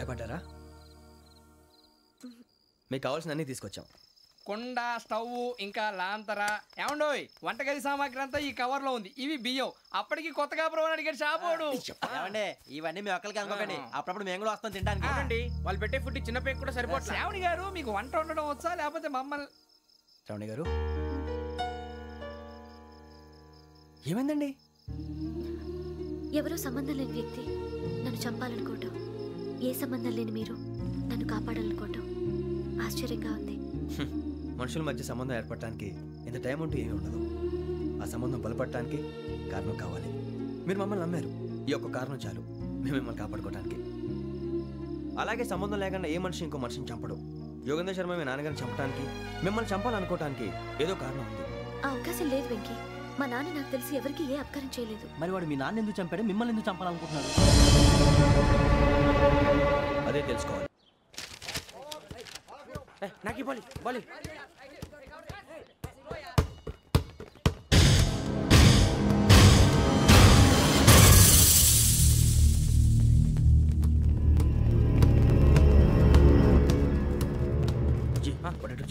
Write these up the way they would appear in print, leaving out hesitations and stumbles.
భయపడ్డారా? మీకు కావాల్సిన అన్నీ తీసుకొచ్చాం. కుండ, స్టవ్, ఇంకా లాంతర. ఏమండోయ్, వంటగది సామాగ్రి అంతా ఈ కవర్ లో ఉంది. ఇవి బియ్యం. అప్పటికి కొత్తగా బ్రౌన్ అడిగాడు షాపోడు. ఏమండి ఇవన్నీ మీ ఒక్కరికి అనుకోకండి, అప్పుడప్పుడు మేము కూడా వస్తాం తింటానికి. వాళ్ళు పెట్టే ఫుడ్ చిన్న పేక్ కూడా సరిపోతుంది. శ్రావణి గారు మీకు వంట వండడం వచ్చా లేకపోతే మమ్మల్ని? శ్రావణి గారు ఏమైందండి? ఎవరో సంబంధం లేని వ్యక్తి నన్ను చంపాలనుకోవటం, ఏ సంబంధం లేని మీరు నన్ను కాపాడాలనుకోవటం ఆశ్చర్యంగా ఉంది. మనుషుల మధ్య సంబంధం ఏర్పడటానికి ఇంత టైం ఉంటే ఏమీ ఉండదు. ఆ సంబంధం బలపడటానికి కారణం కావాలి. మీరు మమ్మల్ని నమ్మారు. ఈ ఒక్క కారణం చాలు మేము మిమ్మల్ని కాపాడుకోవడానికి. అలాగే సంబంధం లేకుండా ఏ మనిషి ఇంకో మనిషిని చంపడు. యోగేంద్ర శర్మ మీ నాన్నగారిని చంపడానికి, మిమ్మల్ని చంపాలనుకోవటానికి ఏదో కారణం ఉంది. ఆ అవకాశం లేదు వెంకీ. మా నాన్న నాకు తెలిసి ఎవరికి ఏ అపకారం చేయలేదు. మరి వాడు మీ నాన్న ఎందుకు చంపాడు, మిమ్మల్ని ఎందుకు చంపాలనుకుంటున్నాడు? అదే తెలుసుకోవాలి. నాకు బాలి బాలి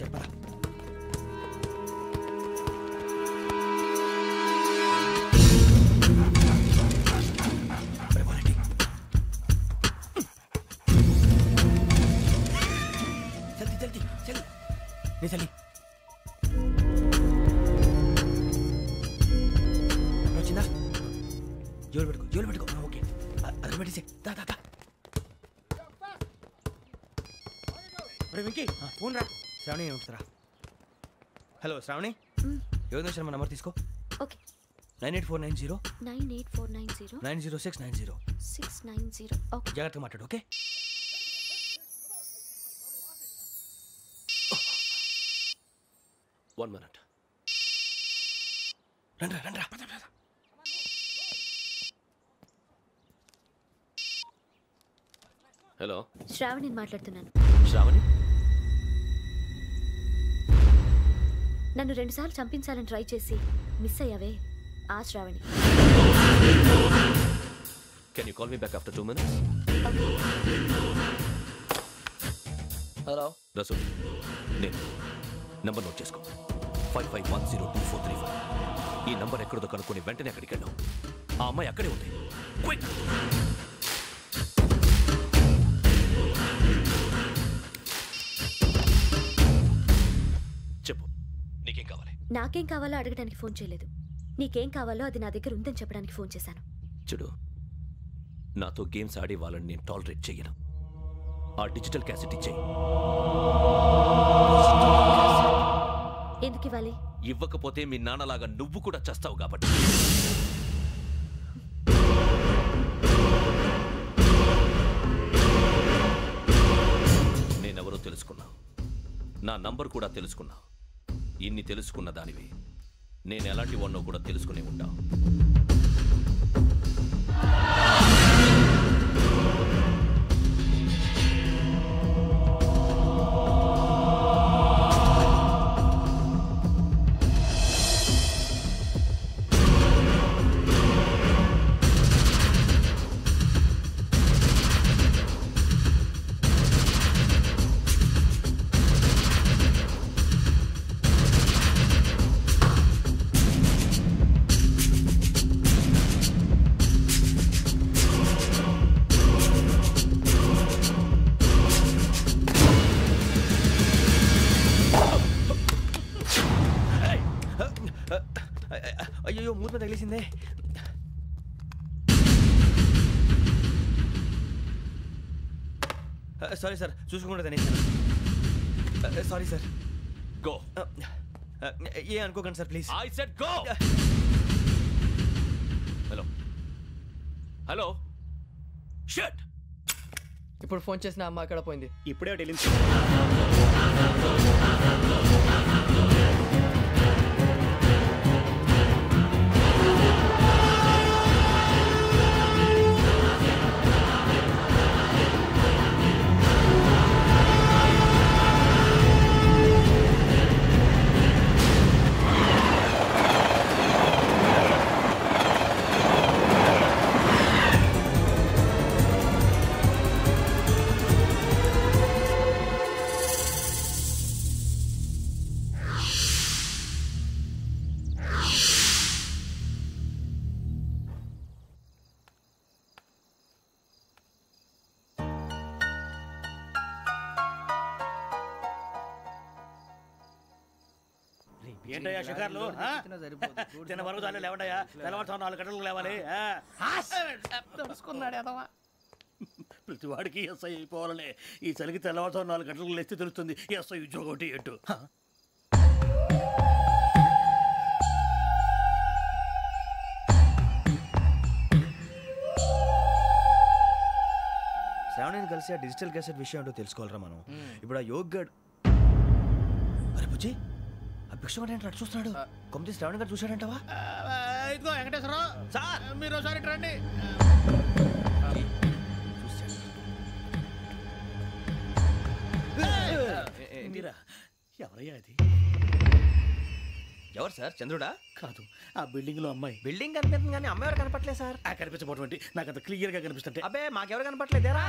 చెప్పరా? చలి వచ్చిందా? జోలు పెట్టుకో. ఓకే, అది పెట్టేసి వెంకీ ఫోన్ రా. శ్రావణి ఏముంటుందిరా? హలో శ్రావణి, యోగేంద్ర శర్మ నంబర్ తీసుకో. ఓకే. 98490 98490 90690 690. ఓకే, జాగ్రత్తగా మాట్లాడు. ఓకే. One minute. రండ్రా. హలో, శ్రావణిని మాట్లాడుతున్నాను. శ్రావణి, నన్ను 2 సార్లు చంపించాలని ట్రై చేసి మిస్ అయ్యావే, ఆ Shravani. can you call me back after 2 minutes? Hello Rasu, నేను నంబర్ నోట్ చేసుకో. 55102435. ఈ నంబర్ ఎక్కడదో కనుక్కొని వెంటనే అక్కడికి వెళ్ళావు. ఆ అమ్మాయి అక్కడే ఉంది. క్విక్. చెప్పు, నీకేం కావాలి? నాకేం కావాలో అడగడానికి ఫోన్ చేయలేదు. నీకేం కావాలో అది నా దగ్గర ఉందని చెప్పడానికి ఫోన్ చేశాను. చూడు, నాతో గేమ్స్ ఆడే వాళ్ళని నేను టాలరేట్ చెయ్యను. ఆ డిజిటల్ క్యాసెట్ ఇచ్చేయి. ఎందుకు ఇవ్వాలి? ఇవ్వకపోతే మీ నాన్నలాగా నువ్వు కూడా చస్తావు కాబట్టి. నేనెవరో తెలుసుకున్నావు, నా నంబర్ కూడా తెలుసుకున్నావు. ఇన్ని తెలుసుకున్న దానివి నేను ఎలాంటి వాడినో కూడా తెలుసుకునే ఉంటావు. అయ్యో, మూత తగిలేసిందే. సారీ సార్, చూసుకోకుండా తినేసాను. Sorry sir. గో. ఏ అనుకోకండి sir, please. I said go. Hello hello, shut. ఇప్పుడు ఫోన్ చేసిన అమ్మ అక్కడ పోయింది. ఇప్పుడే డెలివరీ. ఏంటయ్యా షికార్లు తిన్న వరకు దాన్ని లేవడయ్యా తెల్లవారుతో 4 గంటలకు లేవాలి తెలుసుకున్నాడు ఎదవా. ప్రతి వాడికి ఎస్ఐ అయిపోవాలనే ఈ చలికి తెల్లవారుతో 4 గంటలకు లేస్తే తెలుస్తుంది ఎస్ఐ ఉద్యోగం ఒకటి ఎటు. శ్రావణిని కలిసి ఆ డిజిటల్ క్యాసెట్ విషయం ఏంటో తెలుసుకోవాలరా మనం. ఇప్పుడు ఆ యోగ్ గడ్ అరే బుజ్జి ఆ భిక్షం ఏంటంటే అటు చూస్తున్నాడు. కొమ్మిది శ్రావణి గారు చూశాడంటావా? ఇదిగో వెంకటేశ్వరరావు సార్ మీరు ఒకసారి రండి. ఎవరయ్యా అది? ఎవరు సార్? చంద్రుడా? కాదు, ఆ బిల్డింగ్ లో అమ్మాయి. బిల్డింగ్ కనిపిస్తుంది కానీ అమ్మాయి ఎవరు కనపట్లేదు సార్. కనిపించబోటువంటి నాకు అంత క్లియర్ గా కనిపిస్తుంటే. అబ్బే మాకెవరు కనపట్లేదేరా?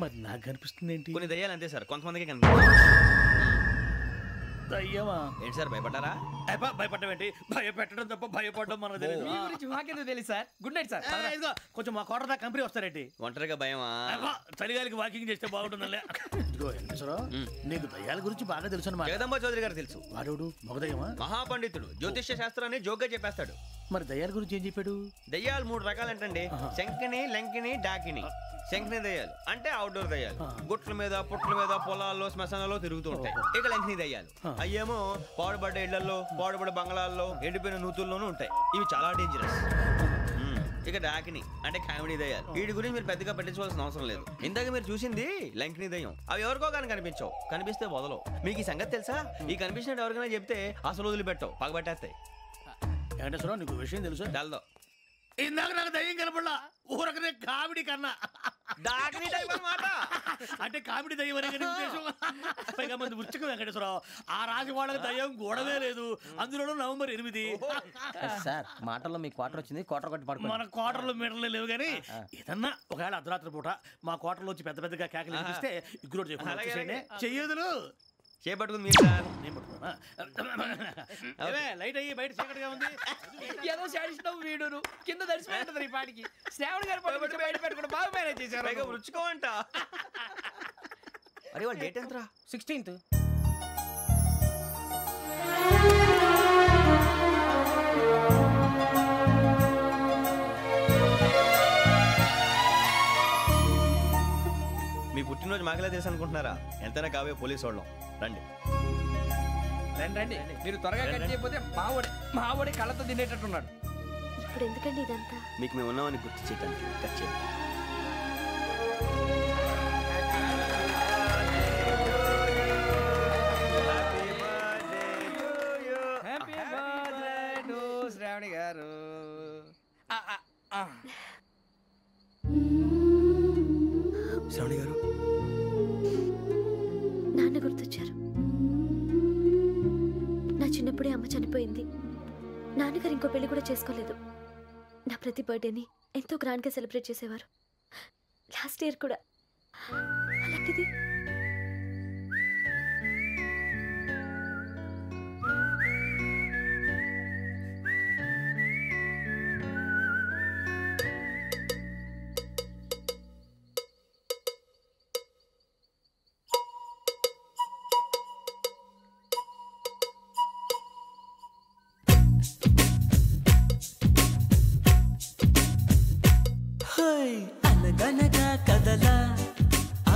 మరి నాకు కనిపిస్తుంది ఏంటి? కొన్ని దయ్యాలు అంతే సార్, కొంతమందికి కనిపిస్తుంది. దయ్యమా? ఏంటి సార్ భయపడ్డారా? భయపడడం ఏంటి? భయపెట్టడం తప్ప భయపడడం మనకు తెలియదు. మీ గురించి మాకెందుకు తెలుసు సార్? Good night sir. ఇదిగో కొంచెం మా కోట దాకా కంపెనీ వస్తారేంటి? ఒంటరిగా భయమా? చలిగాలికి వాకింగ్ చేస్తే బాగుంటుందిలే. ఇదిగో వెంకటేశ్వరరావు నీకు దయ్యాల గురించి బాగా తెలుసు అన్నమాట. జగదంబ చౌదరి గారు తెలుసు. వాడోడు మగదయ్యమా? మహాపండితుడు, జ్యోతిష్య శాస్త్రాన్ని జోగ్గా చెప్పేస్తాడు. మరి దయ్యాల గురించి ఏం చెప్పాడు? దయ్యాలు 3 రకాలంటండి. శంకిని, లంకిని, డాకిని. శంకిని దయ్యాలు అంటే అవుట్డోర్ దయ్యాలు, గుట్ల మీద పుట్ల మీద పొలాల్లో శ్మశానాల్లో తిరుగుతూ ఉంటాయి. ఇక లంకిని దయ్యాలు అయ్యేమో పాడుబడ్డ ఇళ్లలో, పాడుబడ్డ బంగ్లాల్లో, ఎండిపోయిన నూతుల్లోనూ ఉంటాయి. ఇవి చాలా డేంజరస్. ఇక డాకిని అంటే కామెడీ దయ్యాలు. వీటి గురించి మీరు పెద్దగా పట్టించుకోవాల్సిన అవసరం లేదు. ఇందాక మీరు చూసింది లంకిని దయ్యం. అవి ఎవరికో కానీ కనిపించవు, కనిపిస్తే వదలవు. మీకు ఈ సంగతి తెలుసా? ఈ కనిపించినట్టు ఎవరికైనా చెప్తే అసలు వదిలిపెట్టవు, పగబట్టేస్తాయి. వెంకటేశ్వరరావు నీకు విషయం తెలుసు? తెలదో. ఇందాక నాకు దయ్యం కనపడలా, ఊరకనే కామెడీ కన్నా. డాకిని టైప్ అన్నమాట. అంటే కామెడీ దయ్యం అనే ఉద్దేశం. పైగా మంది వృచ్చికం వెంకటేశ్వరరావు. ఆ రాజు వాళ్ళకి దయ్యం గొడవే లేదు. అందులోనూ నవంబర్ 8. సార్ మాటల్లో మీ క్వార్టర్ వచ్చింది, క్వార్టర్ కొట్టి పడుకో. మన క్వార్టర్లో మీటర్లు లేవు కానీ ఏదన్నా ఒకవేళ అర్ధరాత్రి పూట మా క్వార్టర్లో వచ్చి పెద్ద పెద్దగా కేకలు వినిపిస్తే ఇగ్గురు చెయ్యదులు చేపట్టుకుంది మీరు సార్. నేను పట్టుకున్నా. లైట్ అయ్యి బయట చీకటిగా ఉంది. ఏదో శాడిస్తావు వీడును కింద దర్శనం ఈ పాటికి. శ్రావణ్ గారు పట్టుబట్టి బయట పెట్టుకుంటే బాగా మేనేజ్ చేశారు. పైగా రుచుకోమంట. అరే వాళ్ళ డేట్ ఎంతరా? 16th. మీ పుట్టినరోజు మాకలే తెలుసు అనుకుంటున్నారా? ఎంతైనా కావే పోలీసు వాళ్ళం. రండి రండి. మీరు త్వరగా కట్ చేయకపోతే మావడి కళ్ళతో తినేటట్టున్నాడు. ఇప్పుడు ఎందుకండి ఇదంతా? మీకు మేము ఉన్నామని గుర్తు చేయడానికి కట్ చేయండి. హ్యాపీ బర్త్డే టు శ్రావణి గారు. శ్రావణి గారు నాన్న గుర్తొచ్చారు. నా చిన్నప్పుడే అమ్మ చనిపోయింది. నాన్నగారు ఇంకో పెళ్లి కూడా చేసుకోలేదు. నా ప్రతి బర్త్డేని ఎంతో గ్రాండ్గా సెలబ్రేట్ చేసేవారు. లాస్ట్ ఇయర్ కూడా. అలాంటిది అనగనగా కదలా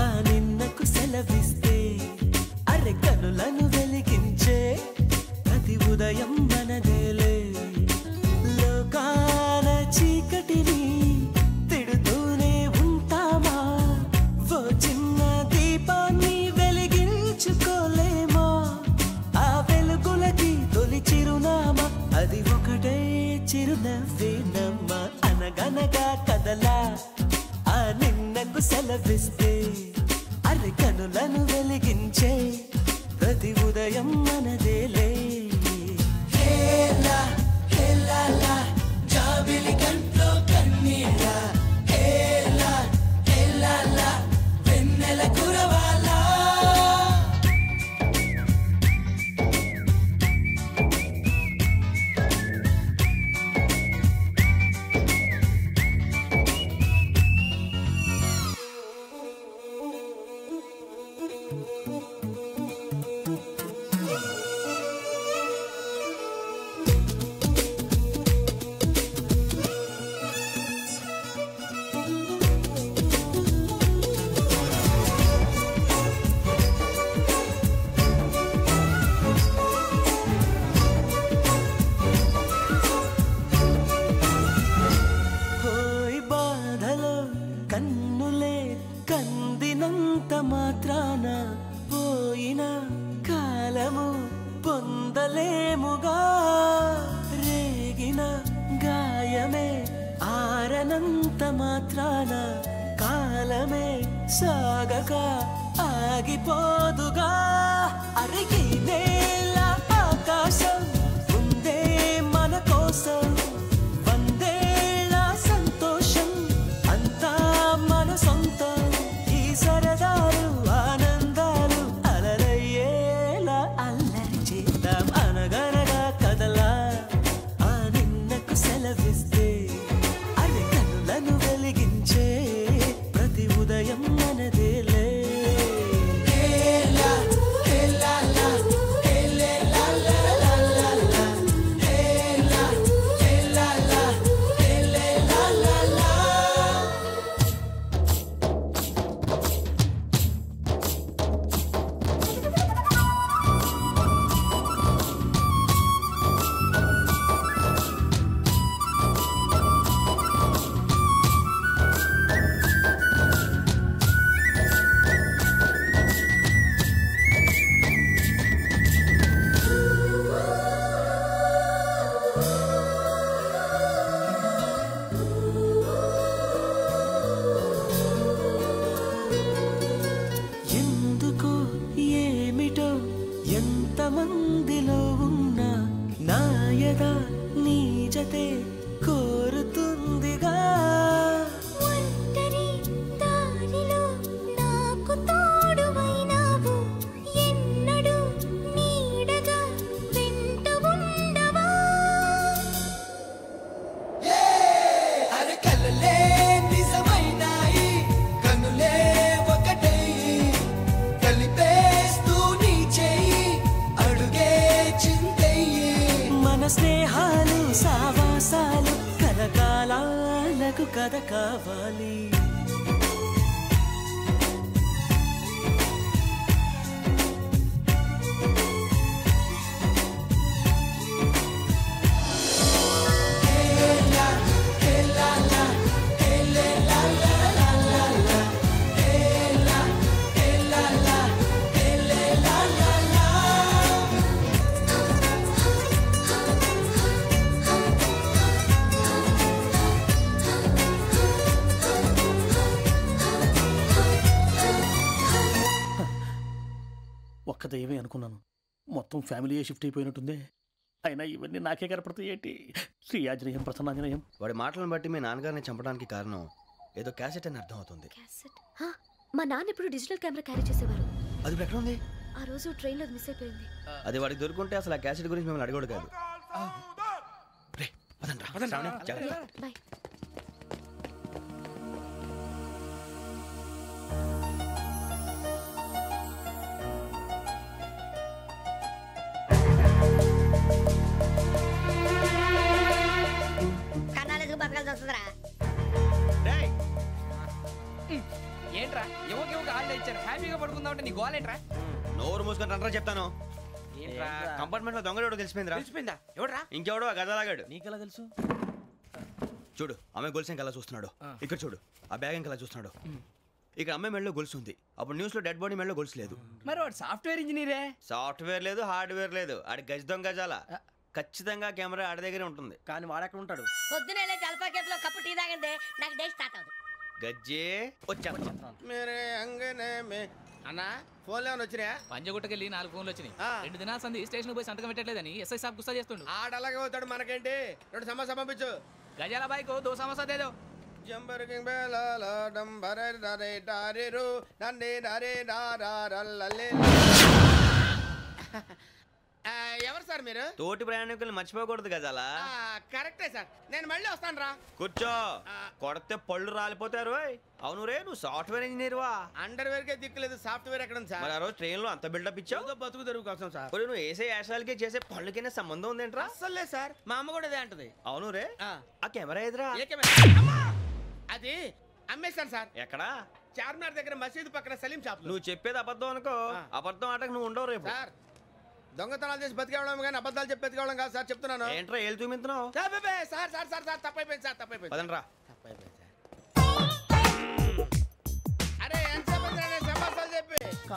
ఆ నిన్నకు సెలవిస్తే అరె కనులను వెలిగించే ప్రతి ఉదయం మనదేలే. లోకాల చీకటిని తిడుతూనే ఉంటామా? ఓ చిన్న దీపాన్ని వెలిగించుకోలేమా? ఆ వెలుగులకి తొలి చిరునామా అది ఒకటే చిరునవ్వేనమ్మా. అనగనగా కదలా ఆ నిన్నకు సెలవిస్తే అరె కనులను వెలిగించే ప్రతి ఉదయం మనదేలే. హేలా హేలాలా జాబిలి కంట్లో కన్నీళ్ళ. హేలా హేలాలా వెన్నెల కురవాలా. ఆరనంత మాత్రాన పోయిన కాలము పొందలేముగా రేగిన గాయమే ఆరనంత మాత్రాన కాలమే సాగక ఆగిపోదుగా అరిగి నేల ఆకాశం ఉందే మన కోసం వందేళ్ళ సంతోషం అంతా మన సొంతం ఈ సరదాలు ఆనందాలు అలరయ్యేలా అల్లరి చేద్దాం అనగనగా కదలా ఆ నిన్నకు సెలవిస్తే అరే కనులను వెలిగించే ప్రతి ఉదయం మనదేలే ఎందుకో ఏమిటో ఎంతమందిలో ఉన్నా నాయదా నీ జతే కోరుతుందిగా ఒంటరి దారిలో నాకు తోడువైనావు ఎన్నడూ నీడగా వెంట ఉండవా అరే కలలే నిజమైనాయి కనులే ఒకటై కలిపేస్తూ నీ చెయ్యి అడుగే చింతయ్యి మన స్నేహాలు సావాసాలు కలకాలాలకు కథ కావాలి ఒక్క దయ్యమే అనుకున్నాను, మొత్తం ఫ్యామిలీయే షిఫ్ట్ అయిపోయినట్టుందే. అయినా ఇవన్నీ నాకే కనపడతాయి ఏంటి? శ్రీ ఆంజనేయం ప్రసన్నాంజనేయం. వాడి మాటలను బట్టి మీ నాన్నగారిని చంపడానికి కారణం ఏదో క్యాసెట్ అని అర్థం అవుతుంది. క్యాసెట్ మా నాన్న ఇప్పుడు డిజిటల్ కెమెరా క్యారీ చేసేవారు. అది ఇప్పుడు ఎక్కడ ఉంది? ఆ రోజు ట్రైన్లో మిస్ అయిపోయింది. అది వాడికి దొరుకుంటే అసలు ఆ క్యాసెట్ గురించి మిమ్మల్ని అడగడు కాదు. రే, పదండ్రా. శ్రావణి, జాగ్రత్త. బాయ్. కన్నాలకు బతకాల్సి వస్తుందిరా. ఏంట్రా యువకి హాలిడే ఇచ్చారు, హ్యాపీగా పడుకుందాం అంటే నీ గోలేంట్రా? నోరు మూసుకొని రండ్రా చెప్తాను. ఏంట్రా కంపార్ట్మెంట్ లో దొంగడు తెలిసిపోయిందిరా. తెలిసిపోయిందా? ఎవడ్రా? ఇంకెవడో ఆ గదలాగాడు. నీకెలా తెలుసు? చూడు, అమ్మాయి గొలుసు ఇంకలా చూస్తున్నాడు. ఇక్కడ చూడు, ఆ బ్యాగ్ ఇంకలా చూస్తున్నాడు. ఇక్కడ అమ్మాయి మెడలో గొలుసు ఉంది. అప్పుడు న్యూస్ లో డెడ్ బాడీ మెడలో గొలుసు లేదు. మరి వాడు సాఫ్ట్వేర్ ఇంజనీరే. సాఫ్ట్వేర్ లేదు, హార్డ్వేర్ లేదు. ఆడి గజ దొంగ గజాల. ఖచ్చితంగా కెమెరా ఆడి దగ్గరే ఉంటుంది. కానీ వాడెక్కడ ఉంటాడు? పొద్దునే లేచి అల్ఫా కేఫ్ లో కప్పు టీ తాగిందే నాకు డే స్టార్ట్ అవుతుంది. గజ్జే వచ్చా. అన్నా ఫోన్లో ఏమైనా వచ్చినాయా? పంజగుట్టకెళ్ళి 4 ఫోన్లు వచ్చినాయి. 2 దినాల సంది స్టేషన్ పోయి సంతకం పెట్టలేదని ఎస్ఐ సాబ్ గుస్తా చేస్తుండు. ఆడలాగే పోతాడు, మనకేంటి? 2 సమస్య పంపించు. గజాల బైక్ 2 సమస్య దేదో. జంబరకింగ్ బేలాల డంబరే డరే డారిరు నన్నే డరే డారల్లలే. ఎవరు సార్ మీరు? తోటి ప్రయాణికులు మర్చిపోకూడదు గజాల. కరెక్టే సార్, నేను మళ్ళీ వస్తాను రా. కూర్చో, కొడితే పళ్ళు రాలిపోతారు. అవును రే, నువ్వు సాఫ్ట్వేర్ ఇంజనీర్ వా? అండర్వేర్ కే దిక్కులేదు, సాఫ్ట్వేర్ ఎక్కడ ఉంది సార్? మరి ఆ రోజు ట్రైన్ లో అంత బిల్డప్ ఇచ్చావు. బతుకు తెరుగు కోసం సార్. నువ్వు వేసే యాశాలకి చేసే పళ్ళకైనా సంబంధం ఉందేంట్రా? అస్సలు లేదు సార్, మా అమ్మ కూడా అదే అంటది. అవును రే, ఆ కెమెరా ఎదురా? అది అమ్మేశాను సార్. ఎక్కడా? చార్మినార్ దగ్గర మసీదు పక్కన సలీం షాప్. నువ్వు చెప్పేది అబద్ధం అనుకో. అబద్ధం ఆటకు నువ్వు ఉండవు రేపు. సార్ దొంగతనాలు చేసి బతికేవడం కానీ అబద్ధాలు చెప్పి బతికేవడం కాదు సార్, చెప్తున్నాను. ఏంట్రా ఏళ్ళు చూపించున్నావు? సార్ సార్ సార్ సార్ తప్పైపోయింది సార్, తప్పైపోయింది. పదండ్రా. అరే ఎంత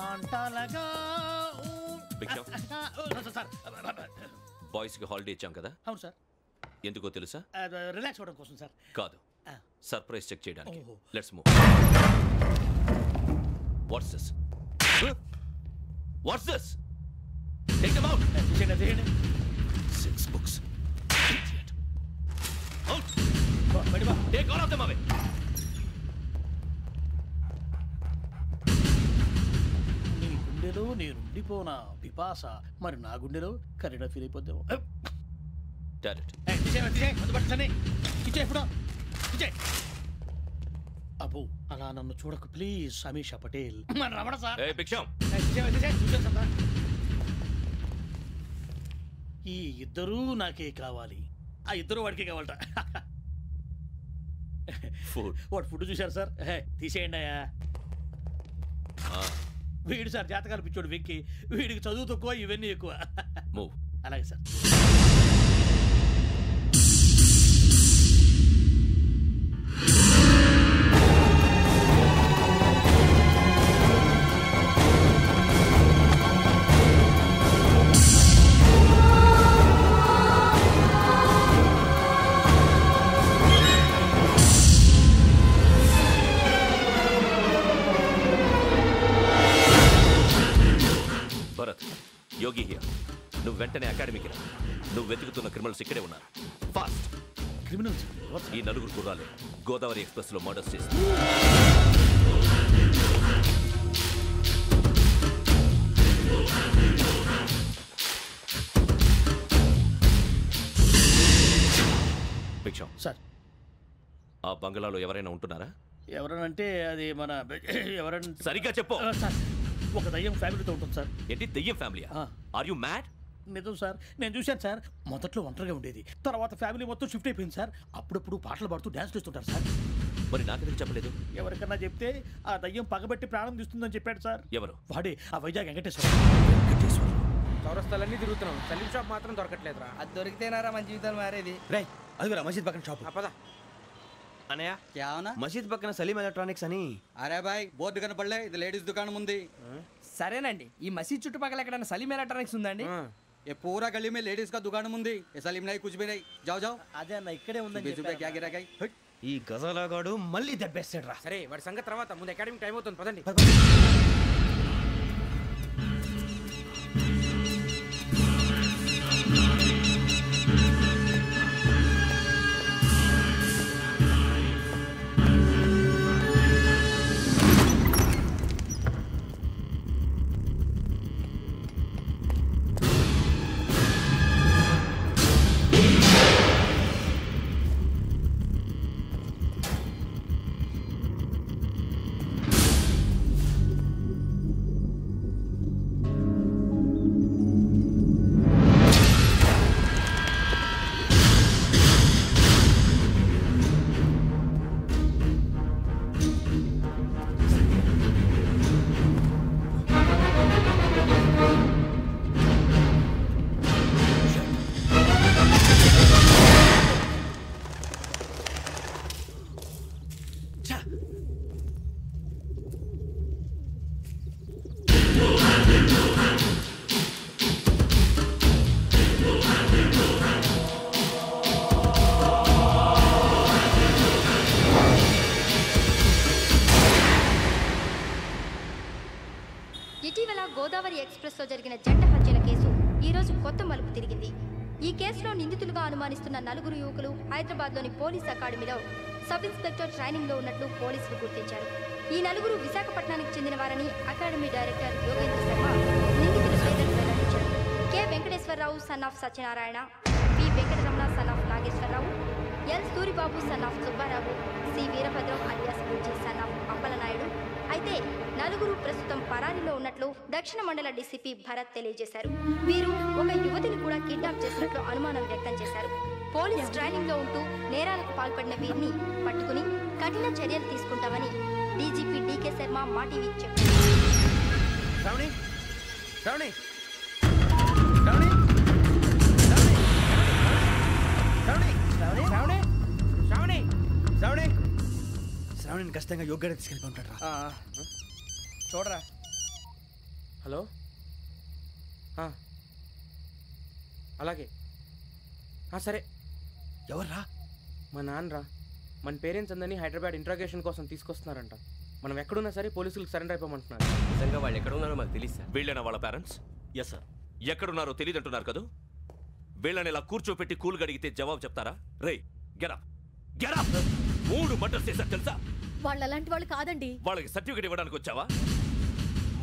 కాంటాలగా భిక్షం సార్ బాయ్స్ కి హాలిడే ఇచ్చాం కదా? అవును సార్. ఎందుకో తెలుసా? రిలాక్స్ అవ్వడం కోసం సార్. కాదు, సర్ప్రైజ్ చెక్ చేయడానికి. Let's move. What's this? What's this? Take them out. తీయండి. 6 books. Idiot. Out. బయట బా. Take all of them away. నీ గుండెలో నేనుండిపోనా పిపాస, మరి నా గుండెలో కరీడా ఫీల్ అయిపోద్దాము. అబ్బో అలా నన్ను చూడకు ప్లీజ్. సమీషా పటేల్. రమణ సార్. ఈ ఇద్దరూ నాకే కావాలి. ఆ ఇద్దరు వాడికే కావాలట. వాడు ఫుడ్ చూశారు సార్. తీసేయండి అయ్యా. వీడు సార్ జాతకాలు పిచ్చోడు వెక్కి. వీడికి చదువు తక్కువ, ఇవన్నీ ఎక్కువ. అలాగే సార్. Yogi here. నువ్వు వెంటనే అకాడమీకి రా. నువ్వు వెతుకుతున్న క్రిమినల్స్ ఇక్కడే ఉన్నారు. ఫాస్ట్. క్రిమినల్స్? ఈ నలుగురు కుర్రాలు గోదావరి ఎక్స్ప్రెస్ లో మర్డర్స్ చేస్తారు. భిక్షం సార్, ఆ బంగ్లాలో ఎవరైనా ఉంటున్నారా? ఎవరనంటే అది మన ఎవరైనా సరిగ్గా చెప్పు సార్. ఒక దయ్యం ఫ్యామిలీతో ఉంటుంది సార్. ఏంటి దయ్యం ఫ్యామిలీ? Are you mad? నిజం సార్, నేను చూశాను సార్. మొదట్లో ఒంటరిగా ఉండేది, తర్వాత ఫ్యామిలీ మొత్తం షిఫ్ట్ అయిపోయింది సార్. అప్పుడప్పుడు పాటలు పాడుతూ డ్యాన్స్ చేస్తుంటారు సార్. మరి నాకెందుకు చెప్పలేదు? ఎవరికన్నా చెప్తే ఆ దయ్యం పగబెట్టి ప్రాణం తీస్తుందని చెప్పాడు సార్. ఎవరు? వాడే, ఆ వైజాగ్ వెంకటేశ్వర. చౌరస్తాలన్నీ తిరుగుతున్నాం, సలీం షాప్ మాత్రం దొరకట్లేదురా. అది దొరికితేనారా మన జీవితాలు మారేది. రేయ్, అదిగురా మసీద్ పక్కన షాప్. పద అనయ్య. క్యా అవునా? మసీద్ పక్కన సలీం ఎలక్ట్రానిక్స్ అని. అరే బాయ్, బోర్డు కనపడలే. ఇది లేడీస్ దుకాణం ఉంది. సరేనండి, ఈ మసీద్ చుట్టుపక్కల ఎక్కడైనా సలీం ఎలక్ట్రానిక్స్ ఉందండి? ये पूरा गली में लेडीज का दुकान मुंदी. ये सलीम नहीं, कुछ भी नहीं. जाओ जाओ. అదే అన్న ఇక్కడే ఉందని 20 रुपए क्या गिरा गई. ఈ గజాలగాడు మళ్ళీ దెబ్బేస్తాడు రా. సరే, వాడి సంగతి తర్వాత. ముందు అకాడమిక్ టైం అవుతుంది, పదండి. ఇటీవల గోదావరి ఎక్స్ప్రెస్లో జరిగిన జంట హత్యల కేసు ఈరోజు కొత్త మలుపు తిరిగింది. ఈ కేసులో నిందితులుగా అనుమానిస్తున్న నలుగురు యువకులు హైదరాబాద్లోని పోలీస్ అకాడమీలో సబ్ ఇన్స్పెక్టర్ ట్రైనింగ్లో ఉన్నట్లు పోలీసులు గుర్తించారు. ఈ నలుగురు విశాఖపట్నానికి చెందిన వారని అకాడమీ డైరెక్టర్ యోగేంద్ర శర్మ నిందితుల పేర్లను వెల్లడించారు. K Venkateswararao son of Satyanarayana, P Venkataramana son of Nageswararao, L Suribabu son of Subbarao, C Veerabhadram alias Bujji son of Appalanaidu. అయితే నలుగురు ప్రస్తుతం పరారీలో ఉన్నట్లు దక్షిణ మండల డీసీపీ భరత్ తెలియజేశారు. వీరు ఒక యువతిని కూడా కిడ్నాప్ చేసినట్లు అనుమానం వ్యక్తం చేశారు. పోలీస్ ట్రైనింగ్ లో ఉంటూ నేరాలకు పాల్పడిన వీరిని పట్టుకుని కఠిన చర్యలు తీసుకుంటామని డీజీపీ డీకే శర్మ మా టీవీకి చెప్పారు. శ్రావణిని ఖచ్చితంగా యోగ్యంగా తీసుకెళ్ళిపోతాడు రా. చూడరా, హలో అలాగే సరే. ఎవర్రా? మా నాన్నరా. మన పేరెంట్స్ అందరినీ హైదరాబాద్ ఇంట్రాగేషన్ కోసం తీసుకొస్తున్నారంట. మనం ఎక్కడున్నా సరే పోలీసులకు సరెండర్ అయిపోమంటున్నారు. నిజంగా వాళ్ళు ఎక్కడ ఉన్నారో మాకు తెలియదు సార్. వీళ్ళేనా వాళ్ళ పేరెంట్స్? Yes sir. ఎక్కడున్నారో తెలియదంటున్నారు కదా. వీళ్ళని ఇలా కూర్చోపెట్టి కూల్ అడిగితే జవాబు చెప్తారా? రే గెటప్ గెటప్. 3 మర్డర్స్ చేశారు తెలుసా? వాళ్ళు అలాంటి వాళ్ళు కాదండి. వాళ్ళకి సర్టిఫికేట్ ఇవ్వడానికి వచ్చావా?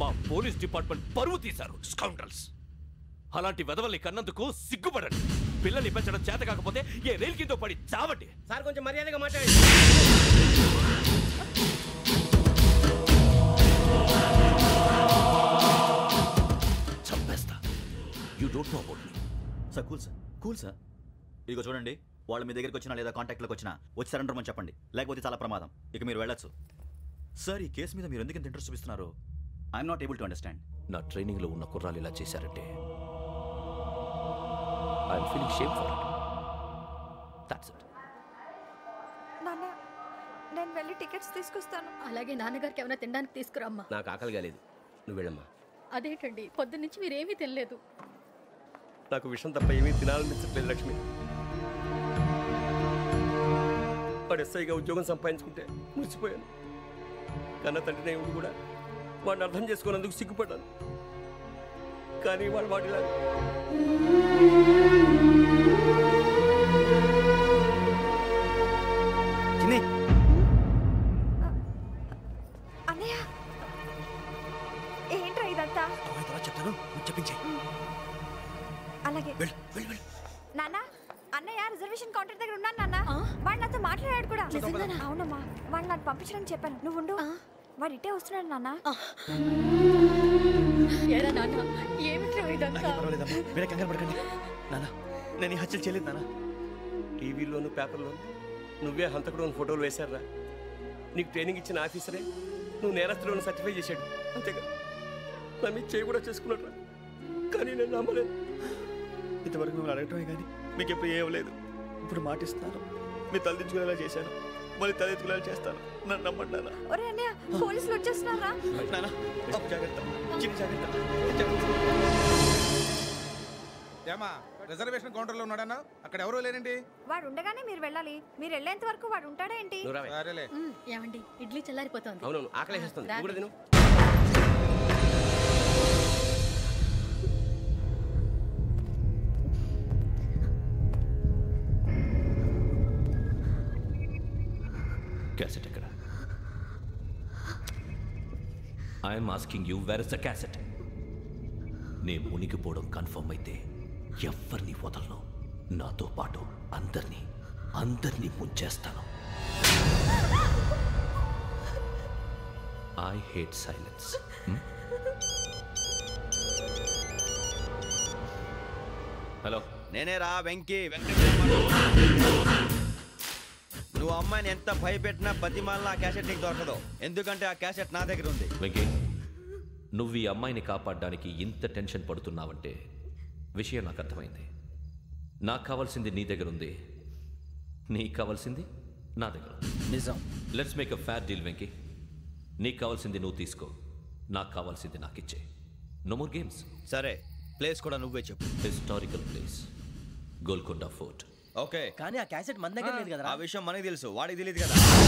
మా పోలీస్ డిపార్ట్మెంట్ పరువు తీశారు స్కౌండ్రల్స్. అలాంటి వెధవల్ని కన్నందుకు సిగ్గుపడండి. పిల్లల్ని పెంచడం చేత కాకపోతే ఏ రైలు కింద పడి చావండి. సార్ కొంచెం మర్యాదగా మాట్లాడండి. చంపేస్తా. You don't know about me. Sir cool sir. ఇదిగో చూడండి, వాళ్ళు మీ దగ్గరికి వచ్చినా లేదా కాంటాక్ట్లోకి వచ్చినా వచ్చి సరెండర్ అని చెప్పండి, లేకపోతే చాలా ప్రమాదం. ఇక మీరు వెళ్ళొచ్చు. సార్, ఈ కేసు మీద మీరు ఎందుకు ఇంత ఇంట్రెస్ట్ చూపిస్తున్నారు? I'm not able to understand. నా ట్రైనింగ్లో ఉన్న కుర్రాలు ఇలా చేశారంటే I'm feeling shame for it. That's it. నాన్న, నేను వెళ్ళి టికెట్స్ తీసుకొస్తాను. అలాగే నాన్నగారికి ఏమైనా తినడానికి తీసుకురామ్మా. నాకు ఆకలి కాలేదు, నువ్వు వెళ్ళమ్మా. అదేంటండి, పొద్దున్నుంచి మీరేమీ తినలేదు. నాకు విషయం తప్ప ఏమీ తినాలనిపించట్లేదు లక్ష్మి. వాడు ఎస్ఐగా ఉద్యోగం సంపాదించుకుంటే మురిసిపోయాను. కన్న తండ్రినే ఉండి కూడా వాడిని అర్థం చేసుకున్నందుకు సిగ్గుపడ్డాను. కానీ వాడిలా అన్నయ్య, ఏంట్రా ఇదంతా? చెప్తాను, చెప్పించే. అలాగే నాన్న. అన్నయ్య రిజర్వేషన్ కౌంటర్ దగ్గర ఉన్నాను నాన్న. వాడు నాతో మాట్లాడాడు కూడా. అవునమ్మా, వాడు నాకు పంపించడం చెప్పాను. నువ్వు ఉండు, వాడు ఇట్టే వస్తున్నాడు నాన్న. మీరే కంగారు పడకండి నాన్న. నేను ఈ హత్యలు చేయలేదు నాన్న. టీవీలోను పేపర్లోను నువ్వే హంతకుడు ఫోటోలు వేశారా? నీకు ట్రైనింగ్ ఇచ్చిన ఆఫీసరే నువ్వు నేరస్తులను సర్టిఫై చేశాడు. అంతేగా నా మీద చేయి కూడా చేసుకున్నట్రా. కానీ నేను నమ్మలేదు. ఇంతవరకు మిమ్మల్ని అడగటమే కానీ మీకు ఎప్పుడు ఏం లేదు. ఇప్పుడు మాటిస్తాను, మీరు తలదించుకునేలా చేశాను, మళ్ళీ తలెత్తుకునేలా చేస్తాను. నన్ను నమ్మండి నాన్న. ఒరే అన్నయ్య, పోలీసులు వచ్చేస్తున్నారా? నాన్న జాగ్రత్త, చిన్న జాగ్రత్త. ఏమా రిజర్వేషన్ కౌంటర్లో ఉన్నాడన్నా? అక్కడ ఎవరూ లేనండి. వాడు ఉండగానే మీరు వెళ్ళాలి. మీరు వెళ్ళేంత వరకు వాడు ఉంటాడా ఏంటి? సరేలే. ఏమండి, ఇడ్లీ చల్లారిపోతుంది. అవునవును, ఆకలేస్తుంది. కూడా తిను. క్యాసెట్ ఎక్కడ? I'm asking you, where is the cassette? నే మునిగిపోవడం కన్ఫర్మ్ అయితే ఎవ్వరిని వదలను. నాతో పాటు అందరినీ ముంచేస్తాను. I hate silence. హలో, నేనేరా వెంకీ. నువ్వు అమ్మాయిని ఎంత భయపెట్టినా బతిమాలినా ఆ క్యాసెట్ నీకు దొరకదు. ఎందుకంటే ఆ క్యాసెట్ నా దగ్గర ఉంది. వెంకీ, నువ్వు ఈ అమ్మాయిని కాపాడడానికి ఇంత టెన్షన్ పడుతున్నావంటే విషయం నాకు అర్థమైంది. నాకు కావాల్సింది నీ దగ్గర ఉంది, నీకు కావాల్సింది నా దగ్గర. నిజం. Let's make a fair deal Venky. నీకు కావాల్సింది నువ్వు తీసుకో, నాకు కావాల్సింది నాకు ఇచ్చే. No more games. సరే, ప్లేస్ కూడా నువ్వే చెప్పు. Historical place, Golconda fort. Okay, కానీ ఆ క్యాసెట్ మన దగ్గర లేదు కదా. ఆ విషయం మనకి తెలుసు, వాడికి తెలియదు కదా.